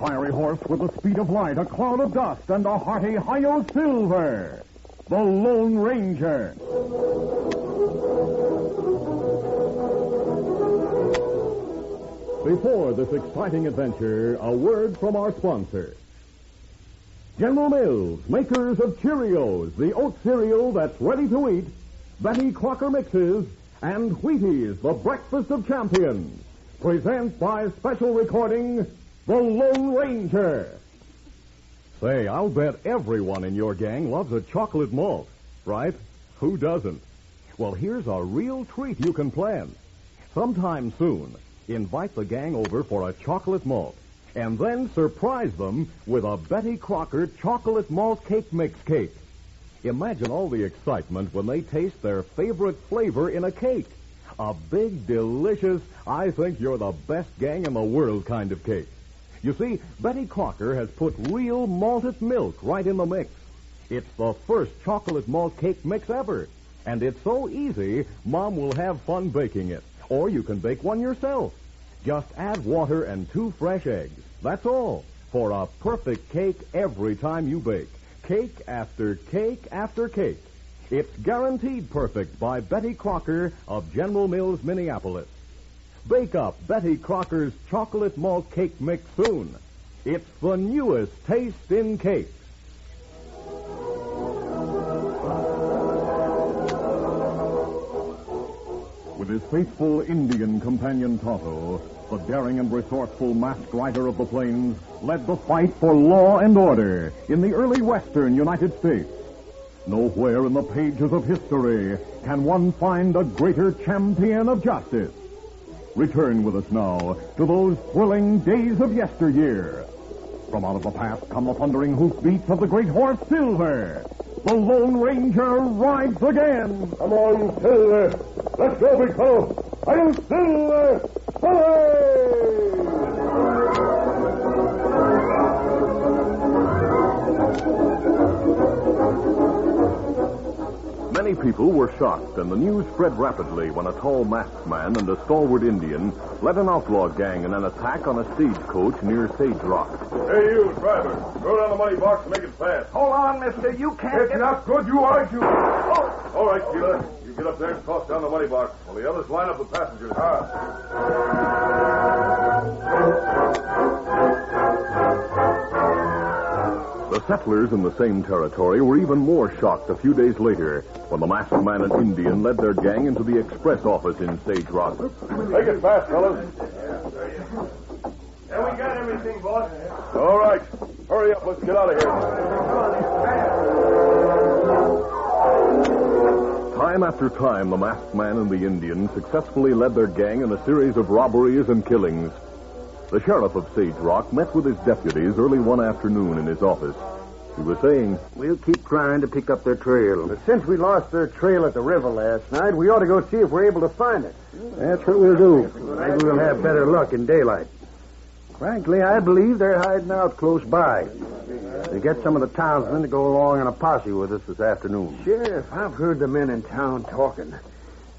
fiery horse with the speed of light, a cloud of dust, and a hearty Hi-Yo Silver, the Lone Ranger. Before this exciting adventure, a word from our sponsor. General Mills, makers of Cheerios, the oat cereal that's ready to eat, Betty Crocker Mixes, and Wheaties, the breakfast of champions, present by special recording, The Lone Ranger. Say, I'll bet everyone in your gang loves a chocolate malt, right? Who doesn't? Well, here's a real treat you can plan. Sometime soon, invite the gang over for a chocolate malt, and then surprise them with a Betty Crocker chocolate malt cake mix cake. Imagine all the excitement when they taste their favorite flavor in a cake. A big, delicious, I think you're the best gang in the world kind of cake. You see, Betty Crocker has put real malted milk right in the mix. It's the first chocolate malt cake mix ever. And it's so easy, Mom will have fun baking it. Or you can bake one yourself. Just add water and 2 fresh eggs. That's all. For a perfect cake every time you bake. Cake after cake after cake. It's guaranteed perfect by Betty Crocker of General Mills, Minneapolis. Bake up Betty Crocker's chocolate malt cake mix soon. It's the newest taste in cakes. With his faithful Indian companion Tonto, the daring and resourceful masked rider of the plains led the fight for law and order in the early western United States. Nowhere in the pages of history can one find a greater champion of justice. Return with us now to those thrilling days of yesteryear. From out of the past come the thundering hoofbeats of the great horse Silver. The Lone Ranger rides again. Come on, Silver. Let's go, big fellow. I'm Silver. Hooray! Many people were shocked, and the news spread rapidly when a tall masked man and a stalwart Indian led an outlaw gang in an attack on a stagecoach near Sage Rock. Hey, you, driver. Go down the money box and make it fast. Hold on, mister. You can't It's not good. You are, you. Oh. All right, Keeler. You get up there and toss down the money box while the others line up the passengers. The settlers in the same territory were even more shocked a few days later when the masked man and Indian led their gang into the express office in Sage Rock. Make it fast, fellas. Yeah, we got everything, boss. All right. Hurry up. Let's get out of here. Time after time, the masked man and the Indian successfully led their gang in a series of robberies and killings. The sheriff of Sage Rock met with his deputies early one afternoon in his office. He was saying, We'll keep trying to pick up their trail. But since we lost their trail at the river last night, we ought to go see if we're able to find it. That's what we'll do. Maybe we'll have better luck in daylight. Frankly, I believe they're hiding out close by. They get some of the townsmen to go along in a posse with us this afternoon. Sheriff, I've heard the men in town talking.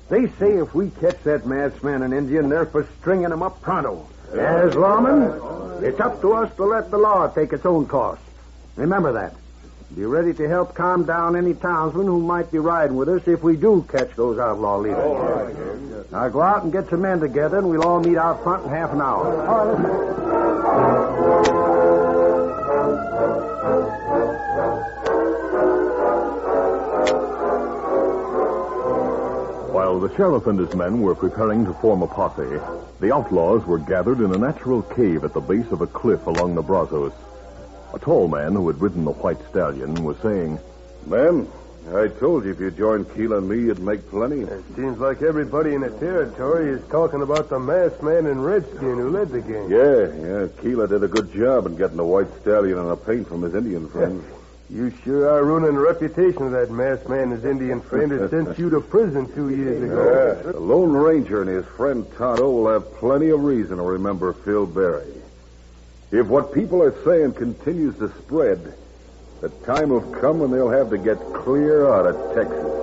They say if we catch that masked man and Indian, they're for stringing them up pronto. As lawmen, it's up to us to let the law take its own course. Remember that. Be ready to help calm down any townsmen who might be riding with us if we do catch those outlaw leaders. All right. Now go out and get some men together, and we'll all meet out front in half an hour. while the sheriff and his men were preparing to form a posse, the outlaws were gathered in a natural cave at the base of a cliff along the Brazos. A tall man who had ridden the white stallion was saying, "Men, I told you if you joined Keela and me, you'd make plenty." It seems like everybody in the territory is talking about the masked man and redskin who led the gang. Yeah. Keela did a good job in getting the white stallion and a paint from his Indian friends. You sure are ruining the reputation of that masked man and his Indian friend who sent you to prison 2 years ago. The Lone Ranger and his friend Tonto will have plenty of reason to remember Phil Berry. If what people are saying continues to spread, the time will come when they'll have to get clear out of Texas.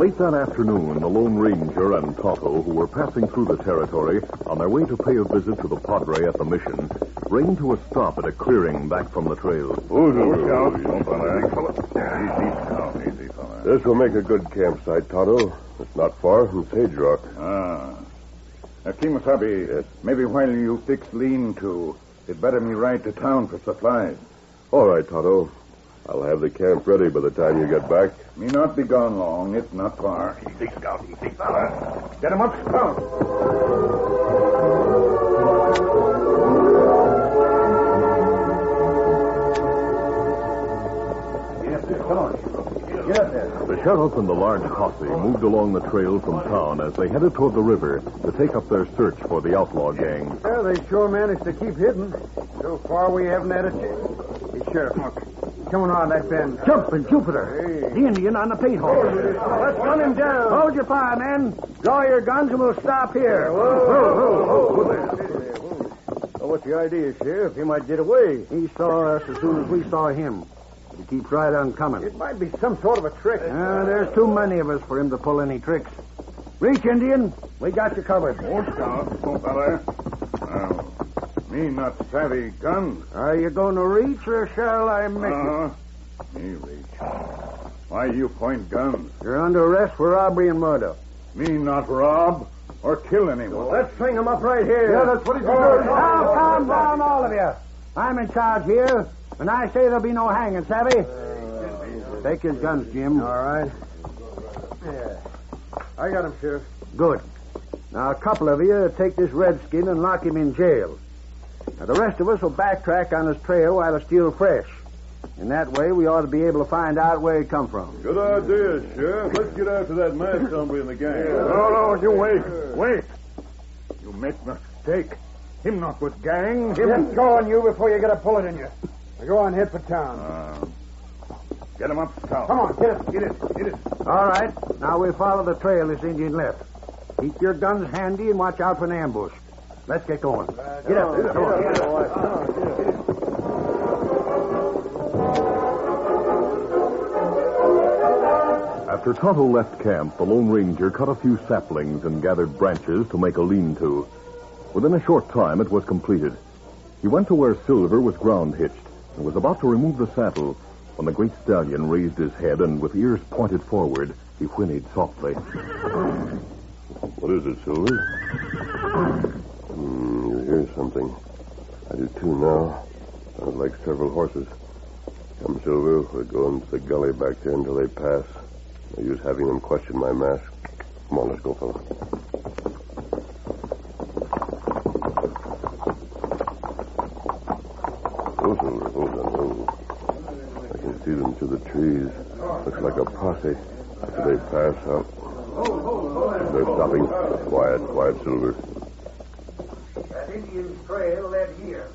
Late that afternoon, the Lone Ranger and Tonto, who were passing through the territory on their way to pay a visit to the Padre at the mission, reined to a stop at a clearing back from the trail. Easy, fella. This will make a good campsite, Tonto. It's not far from Sage Rock. Kimasabi, yes. Maybe while you fix lean-to, it better me ride to town for supplies. All right, Tonto. I'll have the camp ready by the time you get back. Me not be gone long. It's not far. Easy, Scout. Easy, fella. Get him up, Scout. The sheriff and the large posse moved along the trail from town as they headed toward the river to take up their search for the outlaw gang. Well, they sure managed to keep hidden. So far, we haven't had a chance. Hey, Sheriff, look. Coming on that bend. Jumping Jupiter. Hey. The Indian on the paint horse. Let's run him down. Hold your fire, men. Draw your guns and we'll stop here. Whoa. Well, what's the idea, Sheriff? He might get away. He saw us as soon as we saw him. He keeps right on coming. It might be some sort of a trick. There's too many of us for him to pull any tricks. Reach, Indian. We got you covered. Oh, Scout. Oh, fella. Me not savvy guns. Are you going to reach or shall I make it? Me reach. Why you point guns? You're under arrest for robbery and murder. Me not rob or kill anyone. Let's swing him up right here. Yeah, that's what he's doing. Now, calm down, all of you. I'm in charge here, and I say there'll be no hanging, savvy? Take his guns, Jim. All right. Yeah. I got him, Sheriff. Good. Now, a couple of you take this redskin and lock him in jail. Now, the rest of us will backtrack on his trail while it's still fresh. In that way, we ought to be able to find out where he come from. Good idea, Sheriff. Let's get after that masked hombre in the gang. No, you wait. You make mistake. Him not with gang. Get going, you, before you get a bullet in you. Now, go on, head for town. Get him up, Scout. Come on, get it. All right. Now we'll follow the trail this Indian left. Keep your guns handy and watch out for an ambush. Let's get going. Get up. Come on. After Tonto left camp, the Lone Ranger cut a few saplings and gathered branches to make a lean-to. Within a short time, it was completed. He went to where Silver was ground hitched and was about to remove the saddle when the great stallion raised his head and, with ears pointed forward, he whinnied softly. What is it, Silver? You hear something. I do too now. Sounds like several horses. Come, Silver. We're going to the gully back there until they pass. No use having them question my mask. Come on, let's go, fella. Oh, Silver, hold on. I can see them through the trees. Looks like a posse. After they pass out. They're stopping. Quiet, Silver. That Indian's trail led here.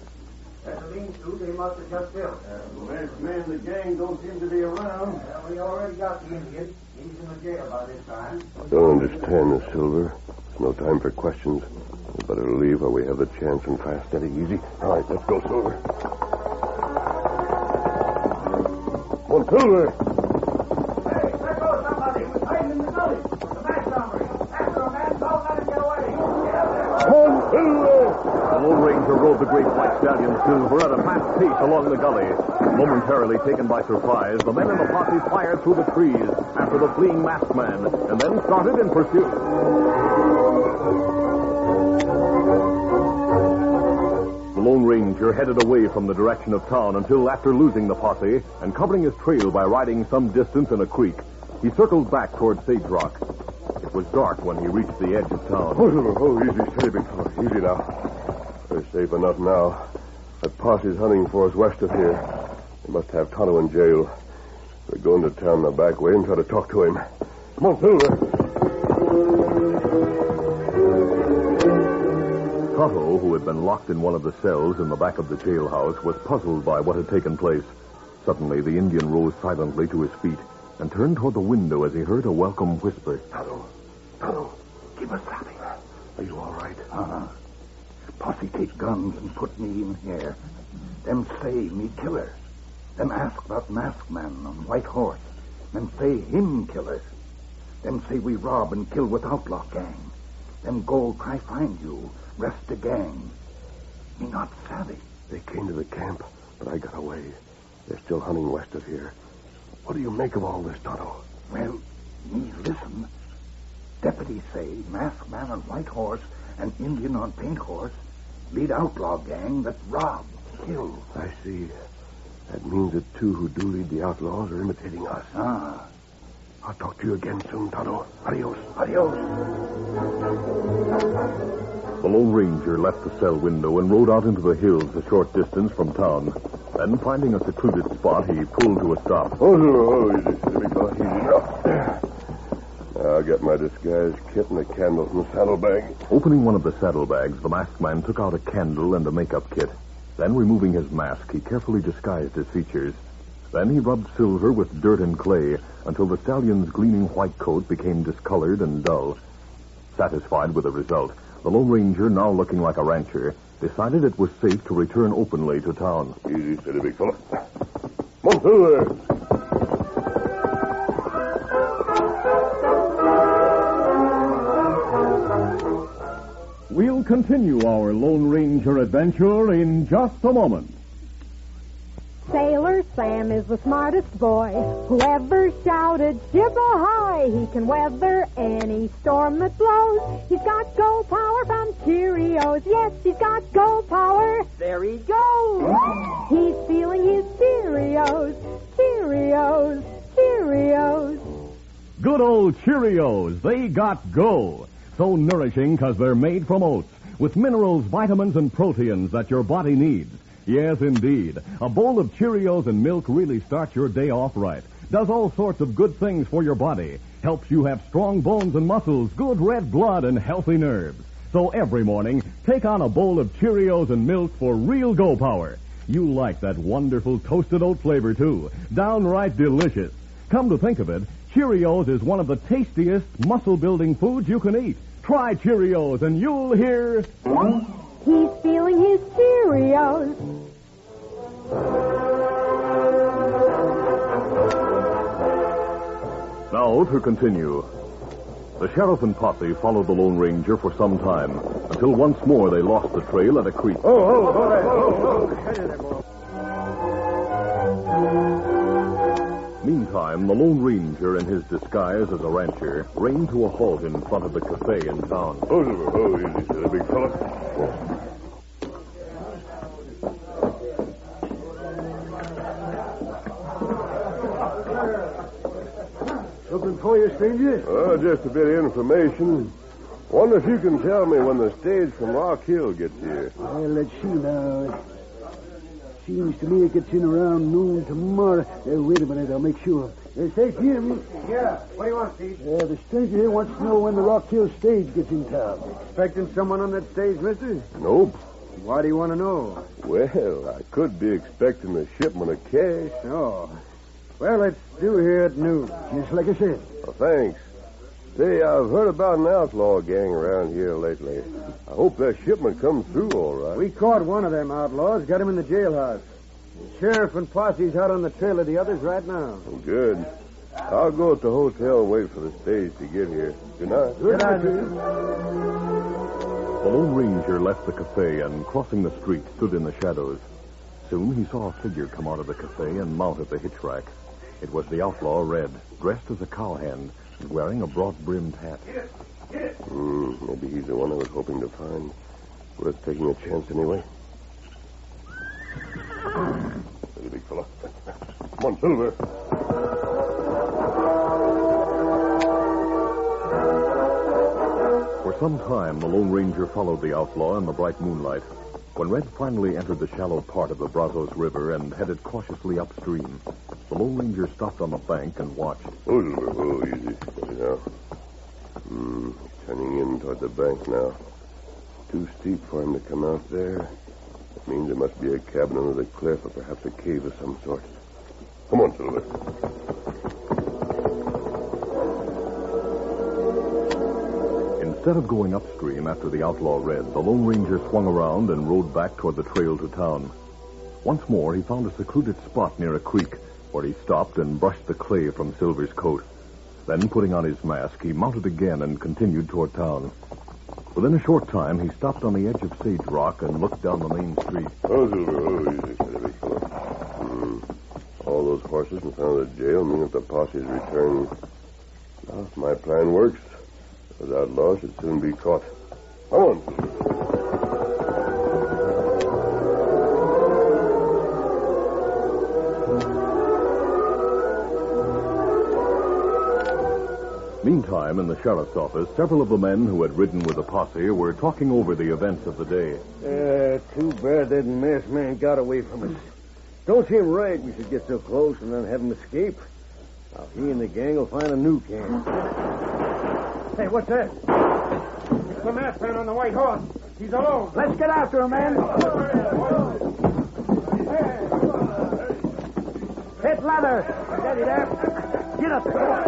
That's a lean-to they must have just built. The last man in the gang don't seem to be around. Well, we already got the Indian. He's in the jail by this time. Don't understand this, Silver. It's no time for questions. We better leave while we have the chance and fast, steady, easy. All right, let's go, Silver. Come on, Silver. Hey, let go, somebody. We're hiding in the gully. The masked hombre. After a man, don't let him get away. Get up there. Come on, Silver. The Lone Ranger rode the great black stallion Silver at a fast pace along the gully. Momentarily taken by surprise, the men in the posse fired through the trees after the fleeing masked man, and then started in pursuit. The Lone Ranger headed away from the direction of town until, after losing the posse and covering his trail by riding some distance in a creek, he circled back toward Sage Rock. It was dark when he reached the edge of town. Oh, Silver. Oh, easy, steady, big fella. Easy now. We're safe enough now. That posse's hunting for us west of here. They must have Tonto in jail. We're going to town the back way and try to talk to him. Come on, Silver. Tonto, who had been locked in one of the cells in the back of the jailhouse, was puzzled by what had taken place. Suddenly, the Indian rose silently to his feet and turned toward the window as he heard a welcome whisper. Tonto, keep us happy. Are you all right? Posse take guns and put me in here. Them say me killers. Them ask about masked man on white horse. Them say him killers. Them say we rob and kill with outlaw gang. Them go try find you, rest the gang. Me not savvy. They came to the camp, but I got away. They're still hunting west of here. What do you make of all this, Tonto? Well, me listen. Deputies say masked man on white horse and Indian on paint horse lead outlaw gang that rob, kill. I see. That means that two who do lead the outlaws are imitating us. Ah. I'll talk to you again soon, Tonto. Adios. Adios. The Lone Ranger left the cell window and rode out into the hills a short distance from town. Then, finding a secluded spot, he pulled to a stop. Easy, big fella. Easy now. I'll get my disguise kit and a candle from the saddlebag. Opening one of the saddlebags, the masked man took out a candle and a makeup kit. Then, removing his mask, he carefully disguised his features. Then he rubbed silver with dirt and clay until the stallion's gleaming white coat became discolored and dull. Satisfied with the result, the Lone Ranger, now looking like a rancher, decided it was safe to return openly to town. Easy, steady, big fella. Come on through there. We'll continue our Lone Ranger adventure in just a moment. Sailor Sam is the smartest boy who ever shouted, ship ahoy! He can weather any storm that blows. He's got gold power from Cheerios. Yes, he's got gold power. There he goes. He's feeling his Cheerios. Cheerios. Cheerios. Good old Cheerios. They got go. So nourishing because they're made from oats with minerals, vitamins, and proteins that your body needs. Yes, indeed. A bowl of Cheerios and milk really starts your day off right. Does all sorts of good things for your body. Helps you have strong bones and muscles, good red blood, and healthy nerves. So every morning, take on a bowl of Cheerios and milk for real go power. You like that wonderful toasted oat flavor, too. Downright delicious. Come to think of it, Cheerios is one of the tastiest muscle-building foods you can eat. Try Cheerios and you'll hear... He's feeling his Cheerios. Now to continue. The sheriff and posse followed the Lone Ranger for some time, until once more they lost the trail at a creek. Meantime, the Lone Ranger, in his disguise as a rancher, reined to a halt in front of the cafe in town. Easy, steady, big fella. Something for you, stranger? Oh, just a bit of information. Wonder if you can tell me when the stage from Rock Hill gets here. Well, let's see now. Seems to me it gets in around noon tomorrow. Wait a minute, I'll make sure. Say, Jim. Yeah, what do you want, Steve? The stranger here wants to know when the Rock Hill stage gets in town. Expecting someone on that stage, mister? Nope. Why do you want to know? Well, I could be expecting a shipment of cash. Oh. Well, it's due here at noon. Just like I said. Well, thanks. Say, I've heard about an outlaw gang around here lately. I hope that shipment comes through all right. We caught one of them outlaws, got him in the jailhouse. The sheriff and posse's out on the trail of the others right now. Good. I'll go at the hotel and wait for the stage to get here. Good night. Good night. The Lone Ranger left the cafe and, crossing the street, stood in the shadows. Soon he saw a figure come out of the cafe and mount at the hitch rack. It was the outlaw Red, dressed as a cowhand and wearing a broad-brimmed hat. Maybe he's the one I was hoping to find. Worth taking a chance anyway. Steady, big fella. Come on, Silver. For some time, the Lone Ranger followed the outlaw in the bright moonlight. When Red finally entered the shallow part of the Brazos River and headed cautiously upstream, the Lone Ranger stopped on the bank and watched. Oh, easy. Steady now. Turning in toward the bank now. Too steep for him to come out there. That means there must be a cabin under the cliff or perhaps a cave of some sort. Come on, Silver. Instead of going upstream after the outlaw Red, the Lone Ranger swung around and rode back toward the trail to town. Once more, he found a secluded spot near a creek, where he stopped and brushed the clay from Silver's coat. Then, putting on his mask, he mounted again and continued toward town. Within a short time, he stopped on the edge of Sage Rock and looked down the main street. Oh, Silver, easy, steady, fellow. All those horses in front of the jail mean that the posse's return. Now, if my plan works, those outlaws should soon be caught. Come on, Silver. Meantime, in the sheriff's office, several of the men who had ridden with the posse were talking over the events of the day. Too bad that masked man got away from us. Don't seem right we should get so close and then have him escape. Now, he and the gang will find a new camp. Hey, what's that? It's the masked man on the white horse. He's alone. Let's get after him, man. Hit leather. Steady there. Get up there.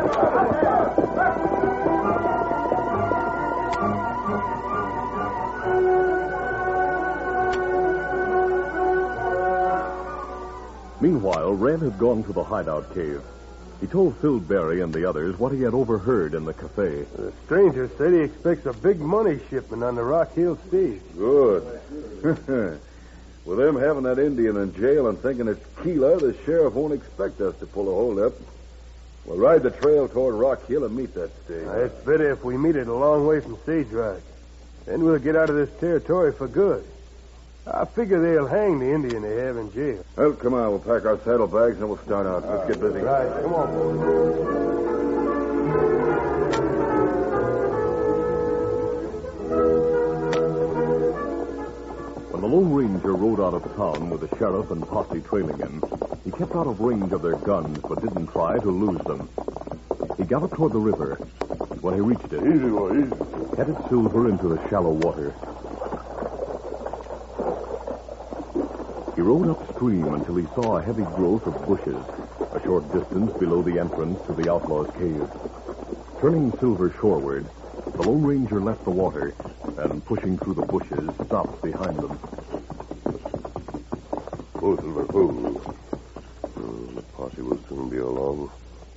Meanwhile, Red had gone to the hideout cave. He told Phil Berry and the others what he had overheard in the cafe. The stranger said he expects a big money shipment on the Rock Hill stage. Good. With them having that Indian in jail and thinking it's Keeler, the sheriff won't expect us to pull a holdup. We'll ride the trail toward Rock Hill and meet that stage. It's better if we meet it a long way from Sage Rock. Then we'll get out of this territory for good. I figure they'll hang the Indian they have in jail. Well, come on. We'll pack our saddlebags and we'll start out. Let's get busy. Right. Come on, boys. When the Lone Ranger rode out of town with the sheriff and posse trailing him, he kept out of range of their guns but didn't try to lose them. He galloped toward the river. When he reached it, Easy, boy, easy. headed Silver into the shallow water. He rode upstream until he saw a heavy growth of bushes a short distance below the entrance to the outlaw's cave. Turning Silver shoreward, the Lone Ranger left the water and, pushing through the bushes, stopped behind them. Oh, Silver, oh. The posse will soon be along.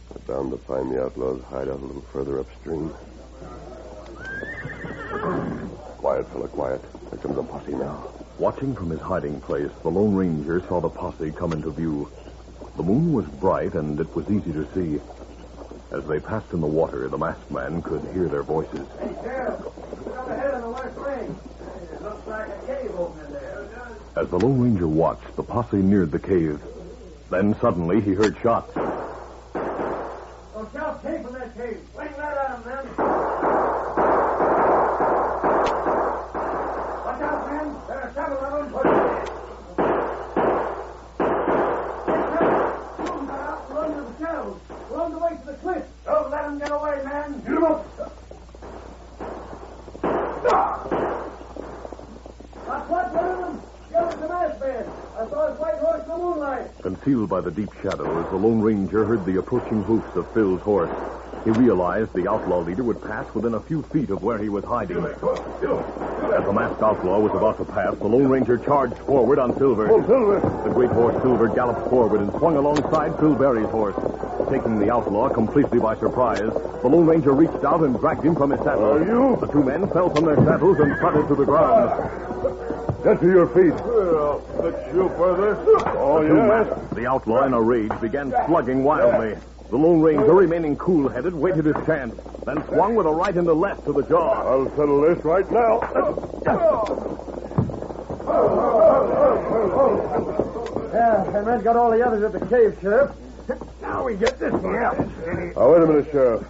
They're bound to find the outlaw's hideout a little further upstream. Quiet, fella, quiet. Here comes the posse now. Watching from his hiding place, the Lone Ranger saw the posse come into view. The moon was bright, and it was easy to see. As they passed in the water, the masked man could hear their voices. Hey, Sheriff. Look up ahead on the west wing. It looks like a cave opening there. As the Lone Ranger watched, the posse neared the cave. Then suddenly he heard shots. Those shots came from that cave. Swing right at him, men. Watch out, men. There are several of them. Push it. Got out and run to the shells. Run away to the cliff. Don't let them get away, man. Get them up. That's what, one of them. The other's the masked man. I saw his white horse in the moonlight. Concealed by the deep shadows, the Lone Ranger heard the approaching hoofs of Phil's horse. He realized the outlaw leader would pass within a few feet of where he was hiding. As the masked outlaw was about to pass, the Lone Ranger charged forward on Silver. Oh, Silver! The great horse Silver galloped forward and swung alongside Phil Berry's horse. Taking the outlaw completely by surprise, the Lone Ranger reached out and dragged him from his saddle. Are you? The two men fell from their saddles and thudded to the ground. Get to your feet. Well, let's you further. Oh, yes. The outlaw, in a rage, began slugging wildly. The Lone Ranger, remaining cool-headed, waited his chance, then swung with a right and a left to the jaw. I'll settle this right now. Yeah, and men got all the others at the cave, Sheriff. Now we get this one. Now, wait a minute, Sheriff.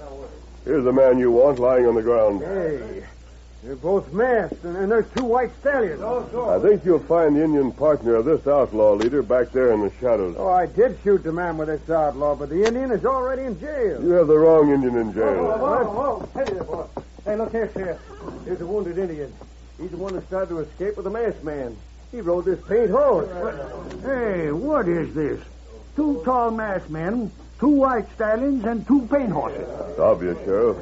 Here's the man you want lying on the ground. Hey, they're both masked, and there's two white stallions. I think you'll find the Indian partner of this outlaw leader back there in the shadows. Oh, I did shoot the man with this outlaw, but the Indian is already in jail. You have the wrong Indian in jail. Whoa. Hey there, boy. Hey, look here, Sheriff. Here's a wounded Indian. He's the one that started to escape with the masked man. He rode this paint horse. Hey, what is this? Two tall masked men, two white stallions, and two paint horses. It's obvious, Sheriff.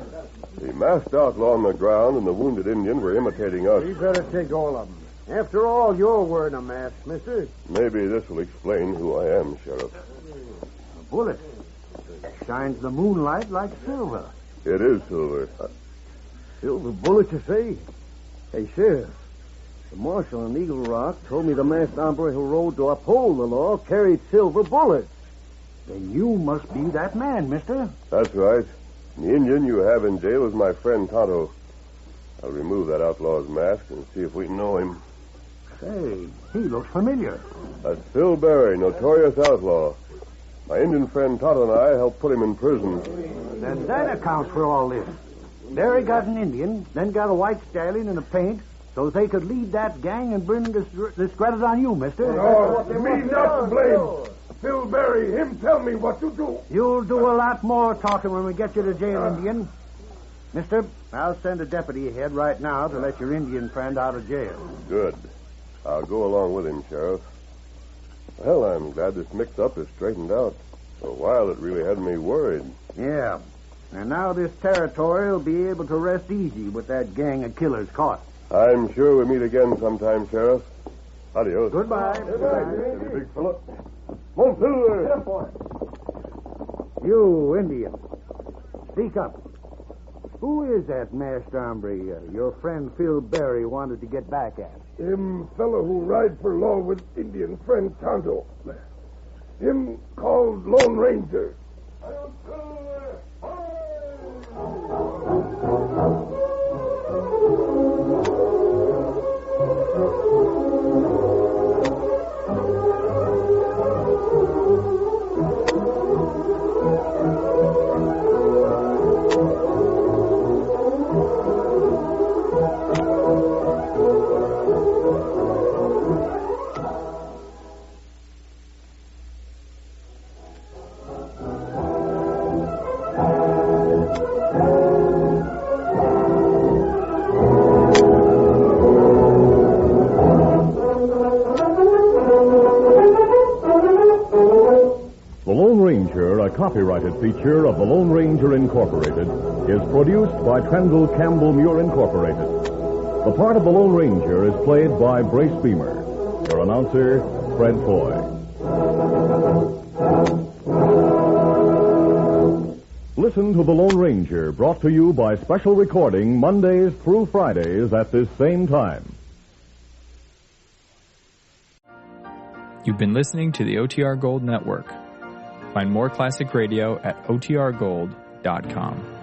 The masked outlaw on the ground and the wounded Indian were imitating us. You better take all of them. After all, you're wearing a mask, mister. Maybe this will explain who I am, Sheriff. A bullet. shines the moonlight like silver. It is silver. Silver bullets, you say? Hey, Sheriff, the marshal on Eagle Rock told me the masked hombre who rode to uphold the law carried silver bullets. Then you must be that man, mister. That's right. The Indian you have in jail is my friend Tonto. I'll remove that outlaw's mask and see if we know him. Say, he looks familiar. That's Phil Berry, notorious outlaw. My Indian friend Tonto and I helped put him in prison. Then that accounts for all this. Berry got an Indian, then got a white stallion and a paint, so they could lead that gang and bring discredit on you, mister. No, me not to blame. Phil Berry, him tell me what to do. You'll do a lot more talking when we get you to jail, Indian. Mister, I'll send a deputy ahead right now to let your Indian friend out of jail. Good. I'll go along with him, Sheriff. Well, I'm glad this mix-up is straightened out. For a while, it really had me worried. Yeah. And now this territory will be able to rest easy with that gang of killers caught. I'm sure we'll meet again sometime, Sheriff. Adios. Goodbye. Big fella. Come on, Silver. You, Indian, speak up. Who is that masked hombre your friend Phil Berry wanted to get back at? Him fellow who ride for law with Indian friend Tonto. Him called Lone Ranger. Copyrighted feature of the Lone Ranger Incorporated is produced by Trendle Campbell Muir Incorporated. The part of the Lone Ranger is played by Brace Beamer. Your announcer, Fred Foy. Listen to the Lone Ranger, brought to you by special recording Mondays through Fridays at this same time. You've been listening to the OTR Gold Network. Find more classic radio at otrgold.com.